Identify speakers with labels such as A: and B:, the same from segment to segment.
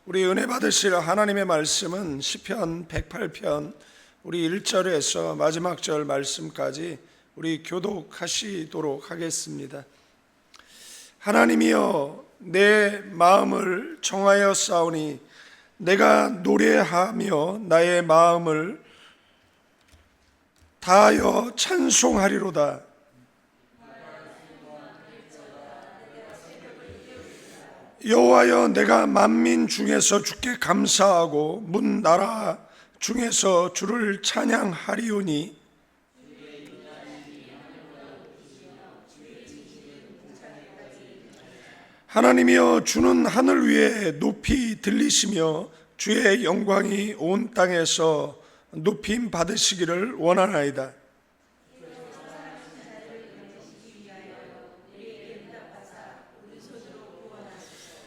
A: 우리 은혜 받으실 하나님의 말씀은 시편 108편 우리 1절에서 마지막 절 말씀까지 우리 교독하시도록 하겠습니다. 하나님이여, 내 마음을 청하여 싸우니 내가 노래하며 나의 마음을 다하여 찬송하리로다. 여호와여, 내가 만민 중에서 주께 감사하고 문 나라 중에서 주를 찬양하리오니 하나님이여, 주는 하늘 위에 높이 들리시며 주의 영광이 온 땅에서 높임 받으시기를 원하나이다.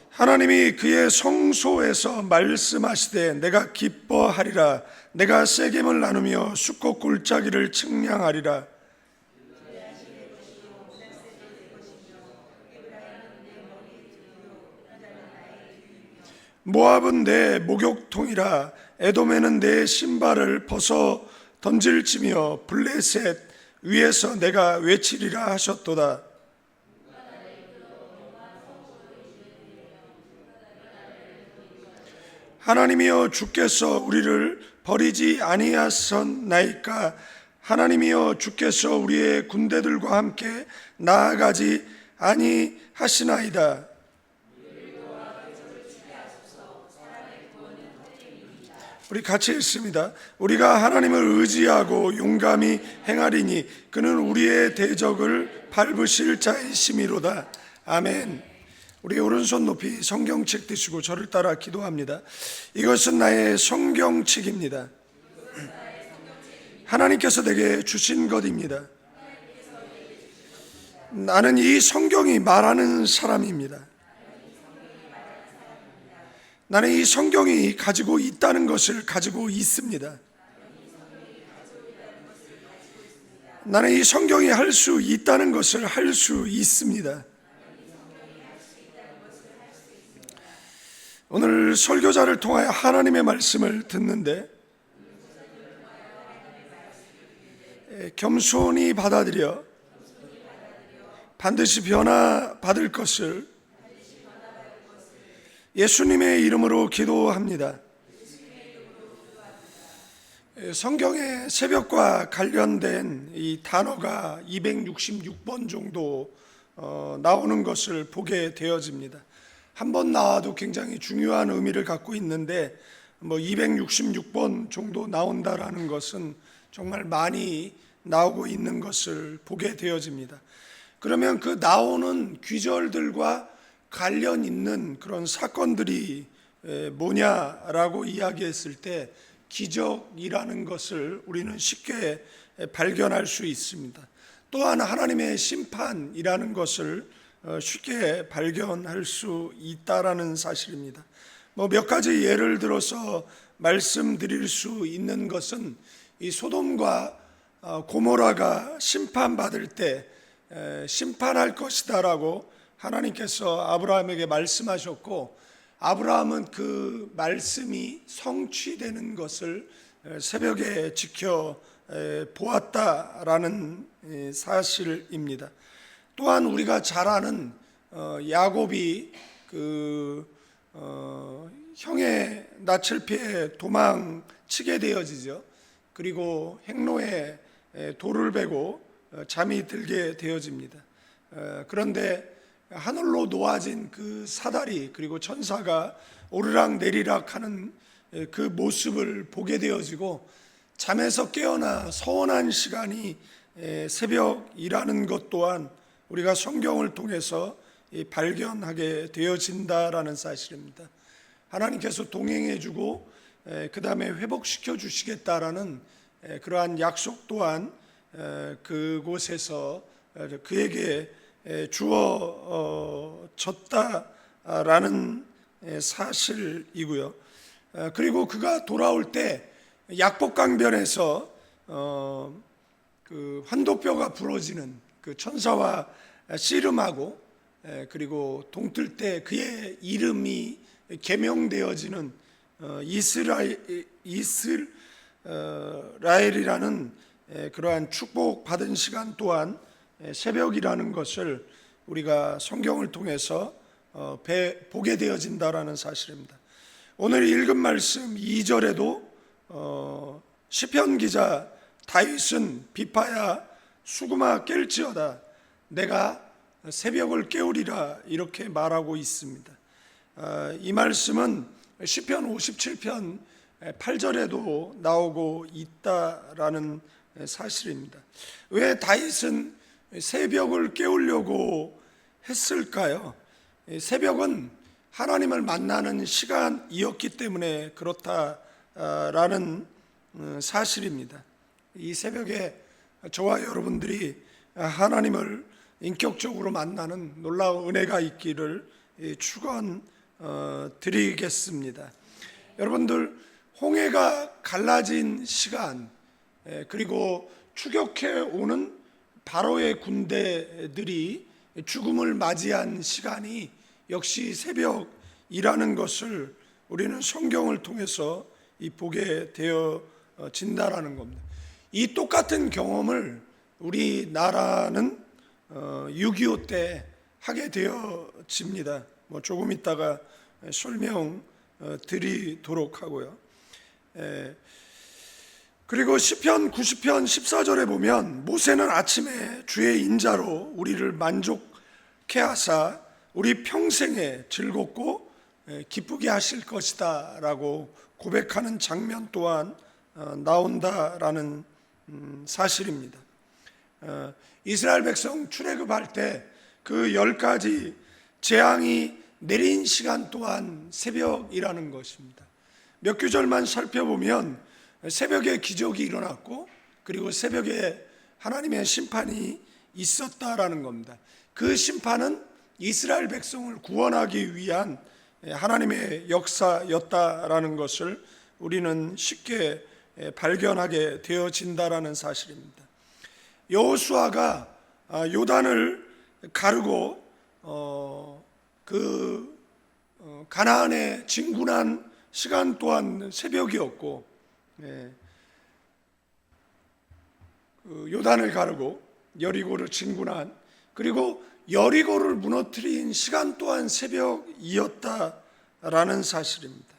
A: 하나님이 그의 성소에서 말씀하시되 내가 기뻐하리라. 내가 세겜을 나누며 숫꽃 골짜기를 측량하리라. 모압은 내 목욕통이라. 에돔에는 내 신발을 벗어 던질지며 블레셋 위에서 내가 외치리라 하셨도다. 하나님이여, 주께서 우리를 버리지 아니하셨나이까. 하나님이여, 주께서 우리의 군대들과 함께 나아가지 아니하시나이다. 우리 같이 읽습니다. 우리가 하나님을 의지하고 용감히 행하리니 그는 우리의 대적을 밟으실 자이심이로다. 아멘. 우리 오른손 높이 성경책 드시고 저를 따라 기도합니다. 이것은 나의 성경책입니다. 하나님께서 내게 주신 것입니다. 나는 이 성경이 말하는 사람입니다. 나는 이 성경이 가지고 있다는 것을 가지고 있습니다. 나는 이 성경이 할 수 있다는 것을 할 수 있습니다. 오늘 설교자를 통하여 하나님의 말씀을 듣는데 겸손히 받아들여 반드시 변화받을 것을 예수님의 이름으로 기도합니다. 성경의 새벽과 관련된 이 단어가 266번 정도 나오는 것을 보게 되어집니다. 한 번 나와도 굉장히 중요한 의미를 갖고 있는데 266번 정도 나온다라는 것은 정말 많이 나오고 있는 것을 보게 되어집니다. 그러면 그 나오는 귀절들과 관련 있는 그런 사건들이 뭐냐라고 이야기했을 때 기적이라는 것을 우리는 쉽게 발견할 수 있습니다. 또한 하나님의 심판이라는 것을 쉽게 발견할 수 있다라는 사실입니다. 몇 가지 예를 들어서 말씀드릴 수 있는 것은 이 소돔과 고모라가 심판받을 때 심판할 것이다라고 하나님께서 아브라함에게 말씀하셨고, 아브라함은 그 말씀이 성취되는 것을 새벽에 지켜 보았다라는 사실입니다. 또한 우리가 잘 아는 야곱이 형의 낯을 피해 도망치게 되어지죠. 그리고 행로에 돌을 베고 잠이 들게 되어집니다. 그런데 하늘로 놓아진 그 사다리 그리고 천사가 오르락 내리락 하는 그 모습을 보게 되어지고 잠에서 깨어나 서원한 시간이 새벽이라는 것 또한 우리가 성경을 통해서 발견하게 되어진다라는 사실입니다. 하나님께서 동행해 주고 그 다음에 회복시켜 주시겠다라는 그러한 약속 또한 그곳에서 그에게 주어졌다라는 사실이고요. 그리고 그가 돌아올 때 약복강변에서 그 환도뼈가 부러지는 그 천사와 씨름하고 그리고 동틀 때 그의 이름이 계명되어지는 이스라엘이라는 그러한 축복받은 시간 또한 새벽이라는 것을 우리가 성경을 통해서 보게 되어진다라는 사실입니다. 오늘 읽은 말씀 2절에도 시편 기자 다윗은 비파야 수구마 깰지어다 내가 새벽을 깨우리라 이렇게 말하고 있습니다. 이 말씀은 시편 57편 8절에도 나오고 있다라는 사실입니다. 왜 다윗은 새벽을 깨우려고 했을까요? 새벽은 하나님을 만나는 시간이었기 때문에 그렇다라는 사실입니다. 이 새벽에 저와 여러분들이 하나님을 인격적으로 만나는 놀라운 은혜가 있기를 축원드리겠습니다. 여러분들, 홍해가 갈라진 시간, 그리고 추격해 오는 바로의 군대들이 죽음을 맞이한 시간이 역시 새벽이라는 것을 우리는 성경을 통해서 보게 되어진다라는 겁니다. 이 똑같은 경험을 우리나라는 6.25 때 하게 되어집니다. 조금 있다가 설명 드리도록 하고요. 그리고 시편 90편 14절에 보면 모세는 아침에 주의 인자로 우리를 만족케 하사 우리 평생에 즐겁고 기쁘게 하실 것이다 라고 고백하는 장면 또한 나온다라는 사실입니다. 이스라엘 백성 출애굽할 때 그 10가지 재앙이 내린 시간 또한 새벽이라는 것입니다. 몇 구절만 살펴보면 새벽에 기적이 일어났고 그리고 새벽에 하나님의 심판이 있었다라는 겁니다. 그 심판은 이스라엘 백성을 구원하기 위한 하나님의 역사였다라는 것을 우리는 쉽게 발견하게 되어진다라는 사실입니다. 여호수아가 요단을 가르고 가나안에 진군한 시간 또한 새벽이었고, 요단을 가르고 여리고를 진군한, 그리고 여리고를 무너뜨린 시간 또한 새벽이었다라는 사실입니다.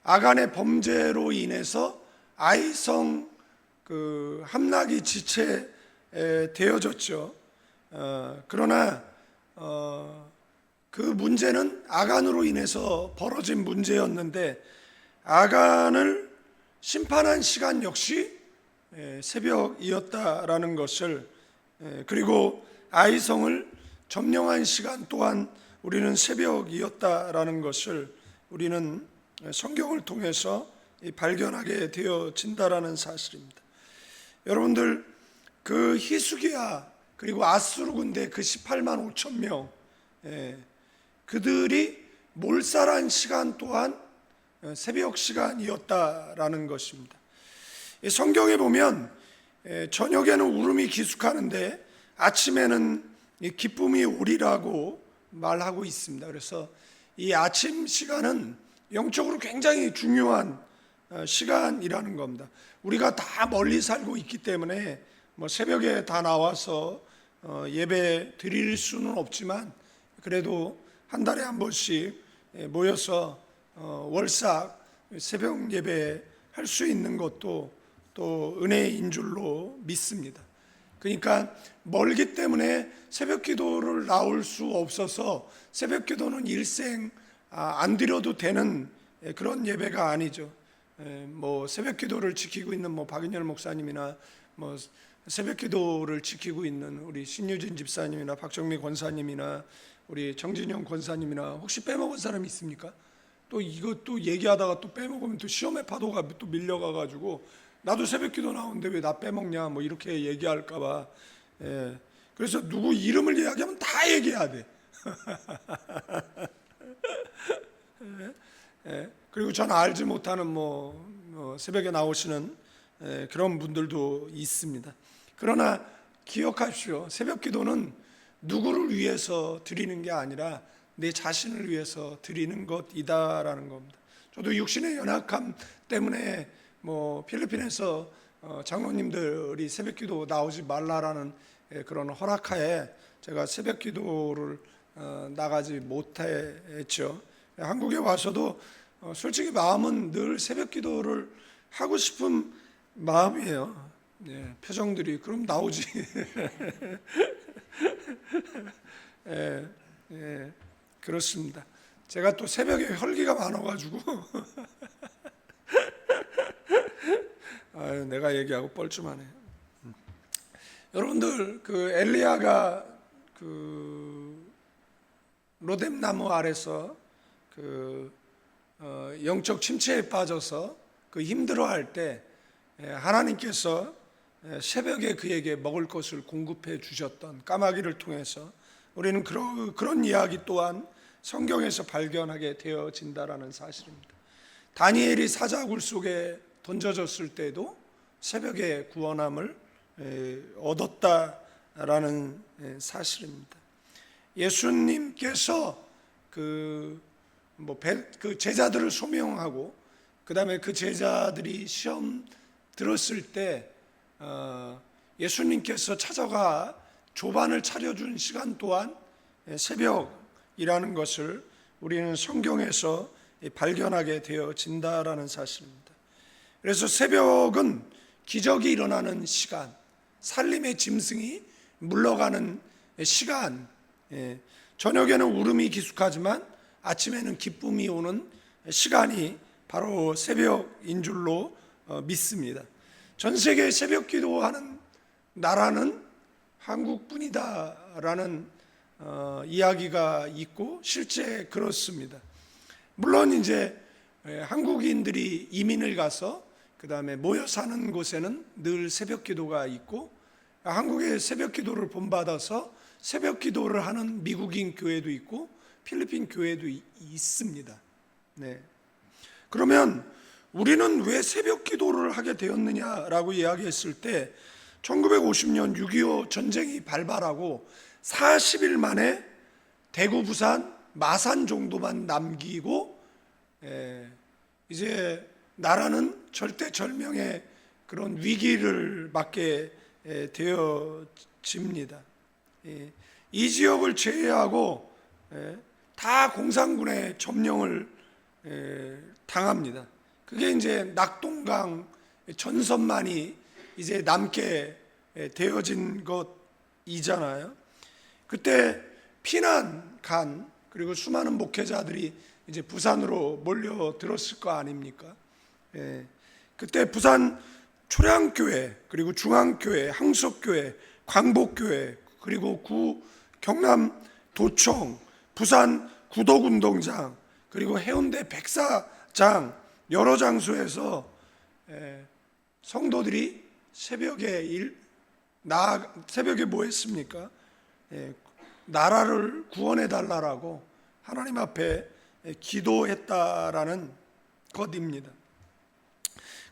A: 아간의 범죄로 인해서 아이성 함락이 지체되어졌죠. 그러나 그 문제는 아간으로 인해서 벌어진 문제였는데 아간을 심판한 시간 역시 새벽이었다라는 것을, 그리고 아이성을 점령한 시간 또한 우리는 새벽이었다라는 것을 우리는 성경을 통해서 발견하게 되어진다라는 사실입니다. 여러분들, 그 히스기야 그리고 아수르 군대 그 18만 5천 명, 그들이 몰살한 시간 또한 새벽 시간이었다라는 것입니다. 성경에 보면 저녁에는 울음이 기숙하는데 아침에는 기쁨이 오리라고 말하고 있습니다. 그래서 이 아침 시간은 영적으로 굉장히 중요한 시간이라는 겁니다. 우리가 다 멀리 살고 있기 때문에 새벽에 다 나와서 예배 드릴 수는 없지만 그래도 한 달에 한 번씩 모여서 월삭 새벽 예배 할 수 있는 것도 또 은혜인 줄로 믿습니다. 그러니까 멀기 때문에 새벽 기도를 나올 수 없어서 새벽 기도는 일생 안 드려도 되는 그런 예배가 아니죠. 새벽 기도를 지키고 있는 박인열 목사님이나 새벽 기도를 지키고 있는 우리 신유진 집사님이나 박정미 권사님이나 우리 정진영 권사님이나 혹시 빼먹은 사람이 있습니까? 또 이것도 얘기하다가 또 빼먹으면 또 시험의 파도가 또 밀려가가지고 나도 새벽 기도 나오는데 왜 나 빼먹냐 이렇게 얘기할까봐. 그래서 누구 이름을 이야기하면 다 얘기해야 돼. 그리고 저는 알지 못하는 새벽에 나오시는 그런 분들도 있습니다. 그러나 기억하십시오. 새벽 기도는 누구를 위해서 드리는 게 아니라 내 자신을 위해서 드리는 것이다라는 겁니다. 저도 육신의 연약함 때문에 필리핀에서 장로님들이 새벽기도 나오지 말라라는 그런 허락하에 제가 새벽기도를 나가지 못했죠. 한국에 와서도 솔직히 마음은 늘 새벽기도를 하고 싶은 마음이에요. 표정들이 그럼 나오지. 그렇습니다. 제가 또 새벽에 혈기가 많아가지고 아유, 내가 얘기하고 뻘쭘하네. 여러분들 그 엘리야가 그 로뎀나무 아래서 그 영적 침체에 빠져서 그 힘들어할 때 하나님께서 새벽에 그에게 먹을 것을 공급해 주셨던 까마귀를 통해서 우리는 그런 이야기 또한 성경에서 발견하게 되어진다라는 사실입니다. 다니엘이 사자굴 속에 던져졌을 때도 새벽에 구원함을 얻었다라는 사실입니다. 예수님께서 그 제자들을 소명하고 그 다음에 그 제자들이 시험 들었을 때 예수님께서 찾아가 조반을 차려준 시간 또한 새벽이라는 것을 우리는 성경에서 발견하게 되어진다라는 사실입니다. 그래서 새벽은 기적이 일어나는 시간, 살림의 짐승이 물러가는 시간, 저녁에는 울음이 기숙하지만 아침에는 기쁨이 오는 시간이 바로 새벽인 줄로 믿습니다. 전 세계에 새벽 기도하는 나라는 한국뿐이다라는 이야기가 있고 실제 그렇습니다. 물론 이제 한국인들이 이민을 가서 그 다음에 모여 사는 곳에는 늘 새벽 기도가 있고 한국의 새벽 기도를 본받아서 새벽 기도를 하는 미국인 교회도 있고 필리핀 교회도 있습니다. 그러면 우리는 왜 새벽 기도를 하게 되었느냐라고 이야기했을 때 1950년 6.25 전쟁이 발발하고 40일 만에 대구, 부산, 마산 정도만 남기고 이제 나라는 절대절명의 그런 위기를 맞게 되어집니다. 이 지역을 제외하고 다 공산군의 점령을 당합니다. 그게 이제 낙동강 전선만이 이제 남게 되어진 것이잖아요. 그때 피난 간 그리고 수많은 목회자들이 이제 부산으로 몰려들었을 거 아닙니까? 그때 부산 초량교회 그리고 중앙교회, 항석교회, 광복교회 그리고 경남 도청, 부산 구덕운동장 그리고 해운대 백사장 여러 장소에서 성도들이 새벽에 뭐 했습니까? 나라를 구원해 달라라고 하나님 앞에 기도했다라는 것입니다.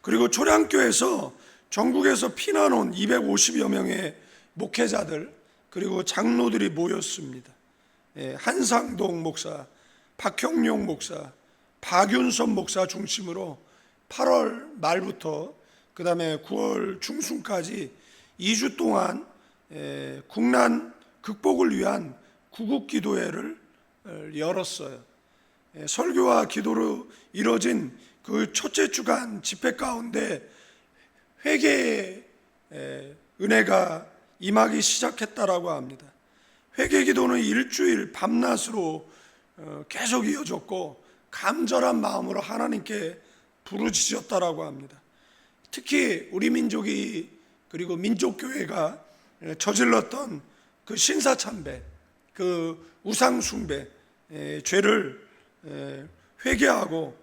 A: 그리고 초량교에서 전국에서 피난 온 250여 명의 목회자들 그리고 장로들이 모였습니다. 한상동 목사, 박형룡 목사, 박윤선 목사 중심으로 8월 말부터 그 다음에 9월 중순까지 2주 동안 국난 극복을 위한 구국기도회를 열었어요. 설교와 기도로 이뤄진 그 첫째 주간 집회 가운데 회개의 은혜가 임하기 시작했다라고 합니다. 회개 기도는 일주일 밤낮으로 계속 이어졌고 간절한 마음으로 하나님께 부르짖었다라고 합니다. 특히 우리 민족이 그리고 민족교회가 저질렀던 그 신사참배, 그 우상숭배 죄를 회개하고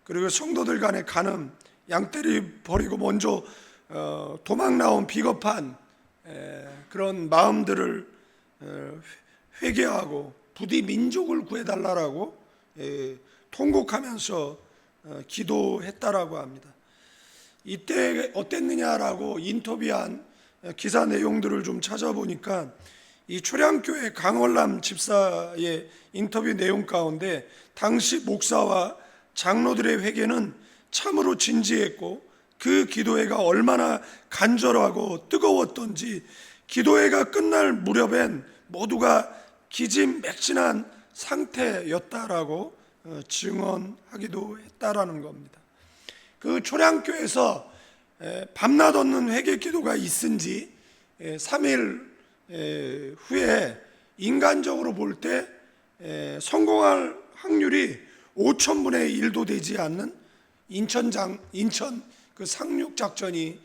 A: 그리고 성도들 간의 간음, 양떼리 버리고 먼저 도망 나온 비겁한 그런 마음들을 회개하고 부디 민족을 구해달라고 통곡하면서 기도했다라고 합니다. 이때 어땠느냐라고 인터뷰한 기사 내용들을 좀 찾아보니까 이 초량교회 강월남 집사의 인터뷰 내용 가운데 당시 목사와 장로들의 회개는 참으로 진지했고 그 기도회가 얼마나 간절하고 뜨거웠던지 기도회가 끝날 무렵엔 모두가 기진맥진한 상태였다라고 증언하기도 했다라는 겁니다. 그 초량교에서 밤낮 없는 회개 기도가 있은 지 3일 후에 인간적으로 볼 때 성공할 확률이 5,000분의 1도 되지 않는 인천 그 상륙 작전이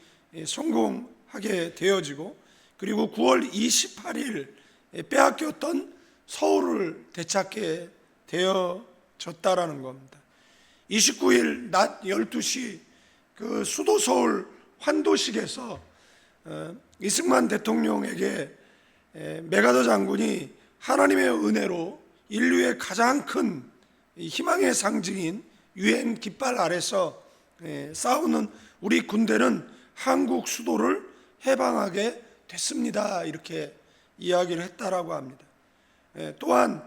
A: 성공하게 되어지고, 그리고 9월 28일 빼앗겼던 서울을 되찾게 되어졌다라는 겁니다. 29일 낮 12시 그 수도 서울 환도식에서 이승만 대통령에게 메가더 장군이 하나님의 은혜로 인류의 가장 큰 희망의 상징인 유엔 깃발 아래서 싸우는 우리 군대는 한국 수도를 해방하게 됐습니다, 이렇게 이야기를 했다라고 합니다. 또한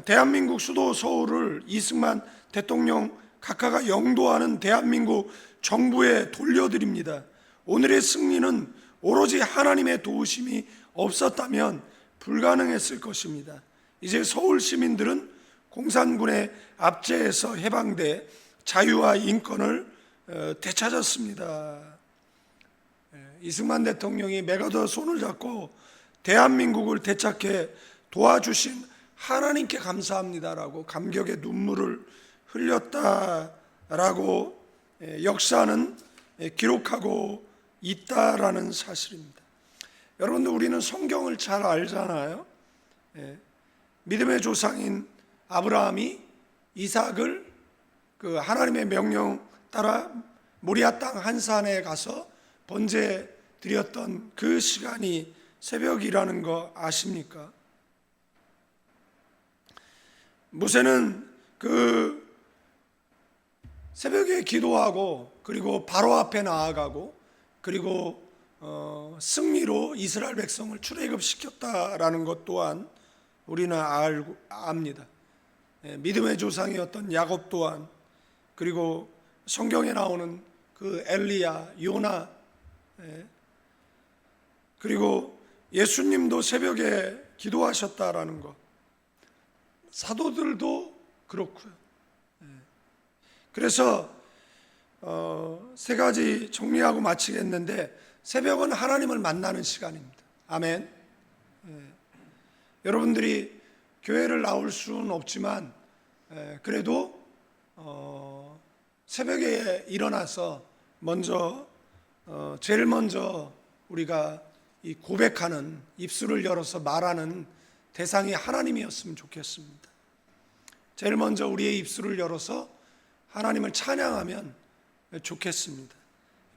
A: 대한민국 수도 서울을 이승만 대통령 각하가 영도하는 대한민국 정부에 돌려드립니다. 오늘의 승리는 오로지 하나님의 도우심이 없었다면 불가능했을 것입니다. 이제 서울 시민들은 공산군의 압제에서 해방돼 자유와 인권을 되찾았습니다. 이승만 대통령이 메가더 손을 잡고 대한민국을 되찾게 도와주신 하나님께 감사합니다라고 감격의 눈물을 흘렸다라고 역사는 기록하고 있다라는 사실입니다. 여러분들, 우리는 성경을 잘 알잖아요. 믿음의 조상인 아브라함이 이삭을 그 하나님의 명령 따라 모리아 땅 한 산에 가서 번제 드렸던 그 시간이 새벽이라는 거 아십니까? 모세는 그 새벽에 기도하고 그리고 바로 앞에 나아가고 그리고 승리로 이스라엘 백성을 출애굽시켰다라는 것 또한 우리는 압니다. 믿음의 조상이었던 야곱 또한, 그리고 성경에 나오는 그 엘리야, 요나, 그리고 예수님도 새벽에 기도하셨다라는 것, 사도들도 그렇고요. 그래서 세 가지 정리하고 마치겠는데, 새벽은 하나님을 만나는 시간입니다. 아멘. 여러분들이 교회를 나올 수는 없지만 그래도 새벽에 일어나서 제일 먼저 우리가 이 고백하는, 입술을 열어서 말하는 대상이 하나님이었으면 좋겠습니다. 제일 먼저 우리의 입술을 열어서 하나님을 찬양하면 좋겠습니다.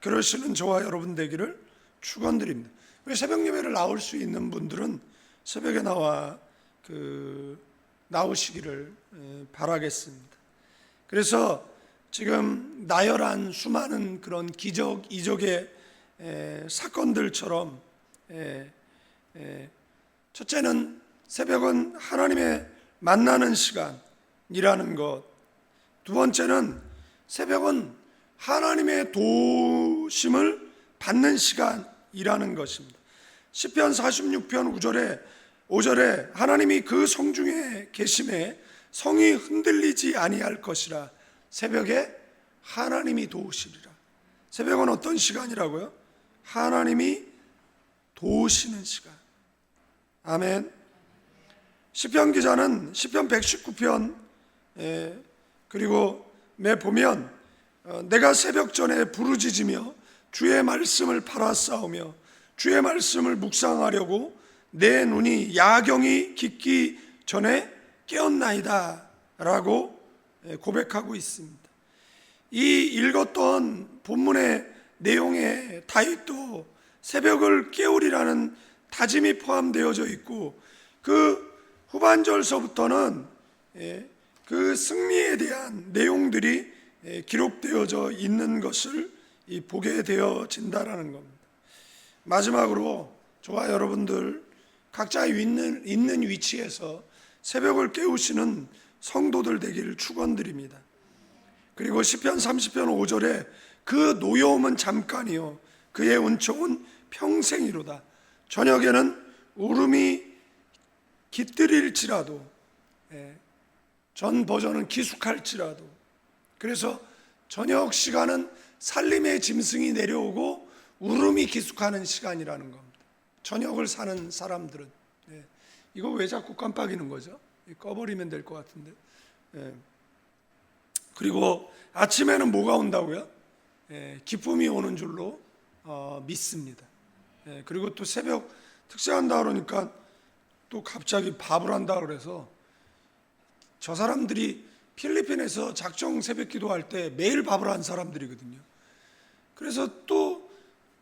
A: 그러시는 저와 여러분 되기를 축원드립니다. 새벽 예배를 나올 수 있는 분들은 새벽에 나오시기를 바라겠습니다. 그래서 지금 나열한 수많은 그런 기적, 이적의 사건들처럼 첫째는 새벽은 하나님의 만나는 시간이라는 것, 두 번째는 새벽은 하나님의 도우심을 받는 시간이라는 것입니다. 시편 46편 5절에 하나님이 그 성중에 계심에 성이 흔들리지 아니할 것이라. 새벽에 하나님이 도우시리라. 새벽은 어떤 시간이라고요? 하나님이 도우시는 시간. 아멘. 시편 기자는 시편 119편 그리고 보면 내가 새벽 전에 부르짖으며 주의 말씀을 바라싸우며 주의 말씀을 묵상하려고 내 눈이 야경이 깊기 전에 깨었나이다 라고 고백하고 있습니다. 이 읽었던 본문의 내용에 다윗도 새벽을 깨우리라는 다짐이 포함되어져 있고, 그 후반절서부터는 그 승리에 대한 내용들이 기록되어져 있는 것을 보게 되어진다라는 겁니다. 마지막으로 저와 여러분들 각자 있는 위치에서 새벽을 깨우시는 성도들 되기를 축원드립니다. 그리고 시편 30편 5절에 그 노여움은 잠깐이요 그의 은총은 평생이로다. 저녁에는 울음이 깃들일지라도, 전 버전은 기숙할지라도, 그래서 저녁 시간은 살림의 짐승이 내려오고 울음이 기숙하는 시간이라는 겁니다. 저녁을 사는 사람들은. 이거 왜 자꾸 깜빡이는 거죠? 꺼버리면 될 것 같은데. 그리고 아침에는 뭐가 온다고요? 기쁨이 오는 줄로 믿습니다. 그리고 또 새벽 특세한다 그러니까 또 갑자기 밥을 한다 그래서, 저 사람들이 필리핀에서 작정 새벽 기도할 때 매일 밥을 한 사람들이거든요. 그래서 또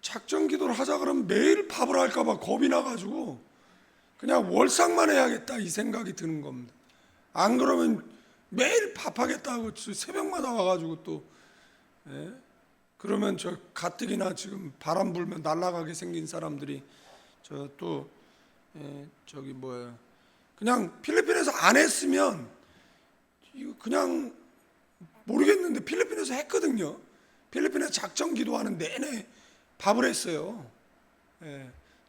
A: 작정 기도를 하자 그러면 매일 밥을 할까 봐 겁이 나가지고 그냥 월상만 해야겠다 이 생각이 드는 겁니다. 안 그러면 매일 밥하겠다고 새벽마다 와가지고 또, 그러면 저 가뜩이나 지금 바람 불면 날아가게 생긴 사람들이 저 또 저기 뭐예요, 그냥 필리핀에서 안 했으면 이거 그냥 모르겠는데 필리핀에서 했거든요. 필리핀에서 작정 기도하는 내내 밥을 했어요.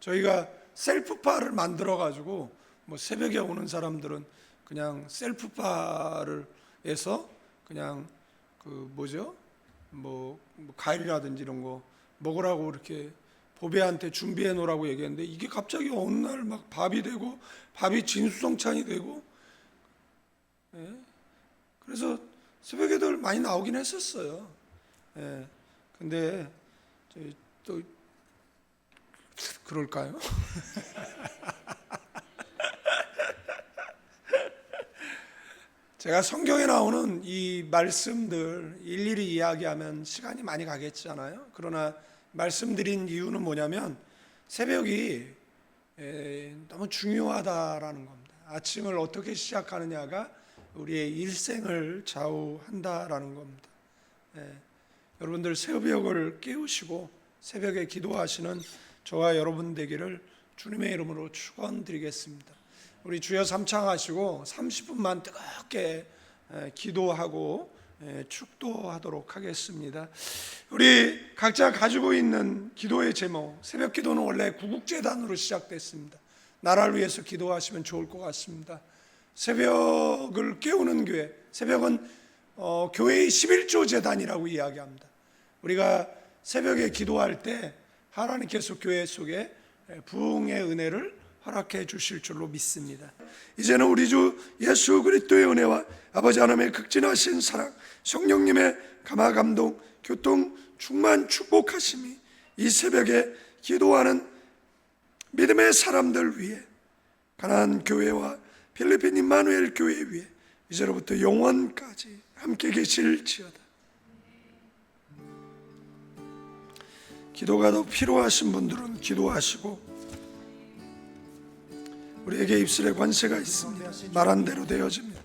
A: 저희가 셀프파를 만들어 가지고 뭐 새벽에 오는 사람들은 그냥 셀프파를 해서 그냥 그 뭐죠, 뭐 과일이라든지 이런 거 먹으라고 이렇게 보배한테 준비해 놓으라고 얘기했는데, 이게 갑자기 어느 날 막 밥이 되고 밥이 진수성찬이 되고, 그래서 새벽에들 많이 나오긴 했었어요. 근데 또 그럴까요? 제가 성경에 나오는 이 말씀들 일일이 이야기하면 시간이 많이 가겠잖아요. 그러나 말씀드린 이유는 뭐냐면 새벽이 너무 중요하다라는 겁니다. 아침을 어떻게 시작하느냐가 우리의 일생을 좌우한다라는 겁니다. 여러분들 새벽을 깨우시고 새벽에 기도하시는 저와 여러분 되기를 주님의 이름으로 축원드리겠습니다. 우리 주여 삼창하시고 30분만 뜨겁게 기도하고 축도하도록 하겠습니다. 우리 각자 가지고 있는 기도의 제목, 새벽 기도는 원래 구국재단으로 시작됐습니다. 나라를 위해서 기도하시면 좋을 것 같습니다. 새벽을 깨우는 교회, 새벽은 교회의 11조 재단이라고 이야기합니다. 우리가 새벽에 기도할 때 하나님께서 교회 속에 부흥의 은혜를 허락해 주실 줄로 믿습니다. 이제는 우리 주 예수 그리스도의 은혜와 아버지 하나님의 극진하신 사랑, 성령님의 감화 감동, 교통 충만 축복하심이 이 새벽에 기도하는 믿음의 사람들 위해, 가나안 교회와 필리핀 임마누엘 교회 위에 이제로부터 영원까지 함께 계실지어다. 기도가 더 필요하신 분들은 기도하시고, 우리에게 입술에 관세가 있습니다. 말한 대로 되어집니다.